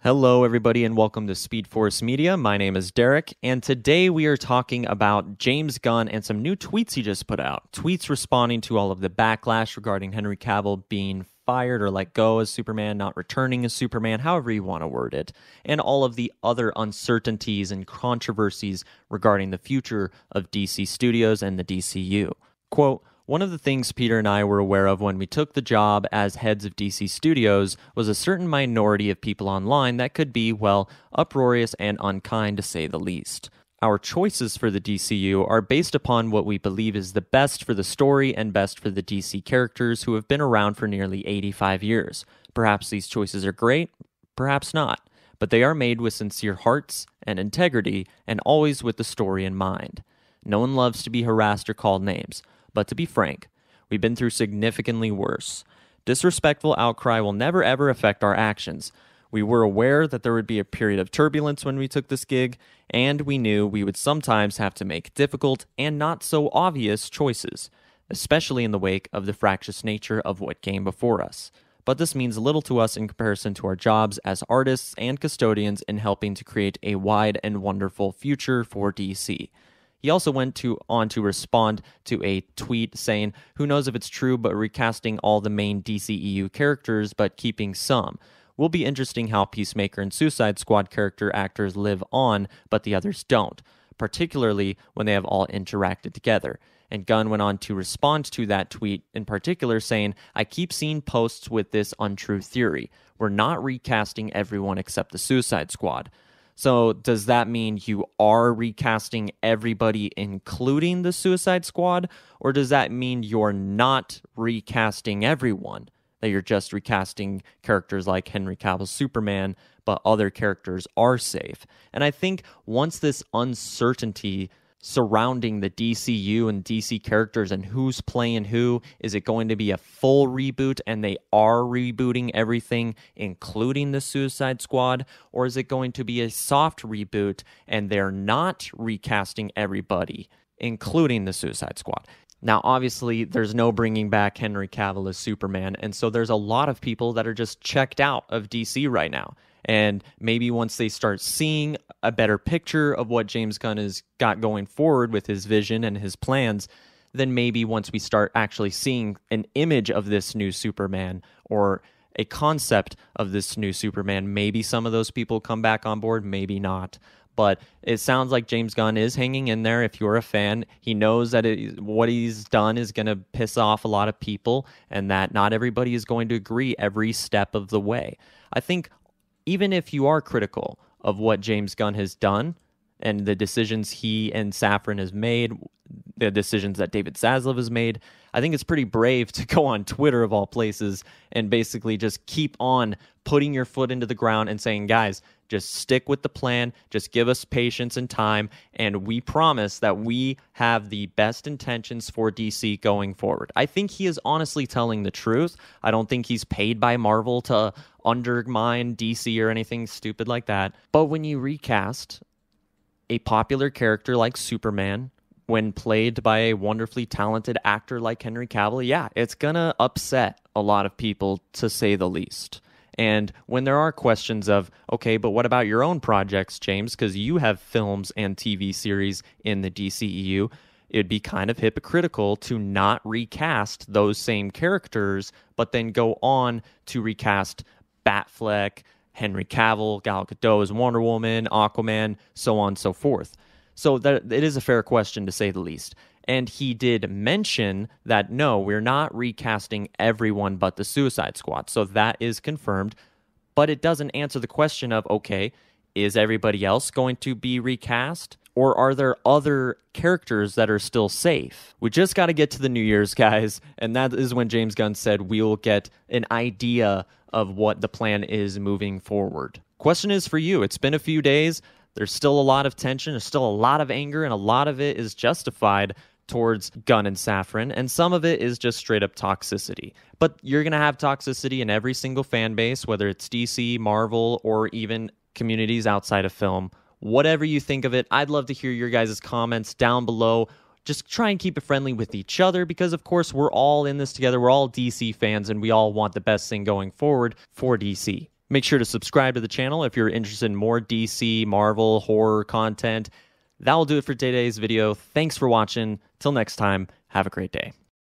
Hello, everybody, and welcome to Speed Force Media. My name is Derek, and today we are talking about James Gunn and some new tweets he just put out. Tweets responding to all of the backlash regarding Henry Cavill being fired or let go as Superman, not returning as Superman, however you want to word it, and all of the other uncertainties and controversies regarding the future of DC Studios and the DCU. Quote, "One of the things Peter and I were aware of when we took the job as heads of DC Studios was a certain minority of people online that could be, well, uproarious and unkind to say the least. Our choices for the DCU are based upon what we believe is the best for the story and best for the DC characters who have been around for nearly 85 years. Perhaps these choices are great, perhaps not, but they are made with sincere hearts and integrity and always with the story in mind. No one loves to be harassed or called names. But to be frank, we've been through significantly worse. Disrespectful outcry will never ever affect our actions. We were aware that there would be a period of turbulence when we took this gig, and we knew we would sometimes have to make difficult and not so obvious choices, especially in the wake of the fractious nature of what came before us. But this means little to us in comparison to our jobs as artists and custodians in helping to create a wide and wonderful future for DC. He also went on to respond to a tweet saying, "Who knows if it's true, but recasting all the main DCEU characters, but keeping some. Will be interesting how Peacemaker and Suicide Squad character actors live on, but the others don't, particularly when they have all interacted together." And Gunn went on to respond to that tweet in particular saying, "I keep seeing posts with this untrue theory. We're not recasting everyone except the Suicide Squad." So does that mean you are recasting everybody, including the Suicide Squad? Or does that mean you're not recasting everyone? That you're just recasting characters like Henry Cavill's Superman, but other characters are safe? And I think once this uncertainty surrounding the DCU and DC characters and who's playing who, is it going to be a full reboot and they are rebooting everything, including the Suicide Squad? Or is it going to be a soft reboot and they're not recasting everybody, including the Suicide Squad? Now, obviously, there's no bringing back Henry Cavill as Superman, and so there's a lot of people that are just checked out of DC right now. And maybe once they start seeing a better picture of what James Gunn has got going forward with his vision and his plans, then maybe once we start actually seeing an image of this new Superman or a concept of this new Superman, maybe some of those people come back on board, maybe not. But it sounds like James Gunn is hanging in there. If you're a fan, he knows that what he's done is going to piss off a lot of people and that not everybody is going to agree every step of the way. I think even if you are critical of what James Gunn has done and the decisions he and Safran has made, the decisions that David Zaslav has made, I think it's pretty brave to go on Twitter of all places and basically just keep on putting your foot into the ground and saying, guys, just stick with the plan, just give us patience and time, and we promise that we have the best intentions for DC going forward. I think he is honestly telling the truth. I don't think he's paid by Marvel to undermine DC or anything stupid like that. But when you recast a popular character like Superman, when played by a wonderfully talented actor like Henry Cavill, yeah, it's gonna upset a lot of people, to say the least. And when there are questions of, okay, but what about your own projects, James? Because you have films and TV series in the DCEU, it'd be kind of hypocritical to not recast those same characters, but then go on to recast Batfleck, Henry Cavill, Gal Gadot as Wonder Woman, Aquaman, so on and so forth. So that it is a fair question, to say the least. And he did mention that, no, we're not recasting everyone but the Suicide Squad. So that is confirmed. But it doesn't answer the question of, okay, is everybody else going to be recast? Or are there other characters that are still safe? We just got to get to the New Year's, guys. And that is when James Gunn said we'll get an idea of what the plan is moving forward. Question is for you. It's been a few days. There's still a lot of tension. There's still a lot of anger, and a lot of it is justified towards Gunn and Safran, and some of it is just straight up toxicity. But you're going to have toxicity in every single fan base, whether it's DC, Marvel, or even communities outside of film. Whatever you think of it, I'd love to hear your guys' comments down below. Just try and keep it friendly with each other because, of course, we're all in this together. We're all DC fans, and we all want the best thing going forward for DC. Make sure to subscribe to the channel if you're interested in more DC, Marvel, horror content. That will do it for today's video. Thanks for watching. Till next time, have a great day.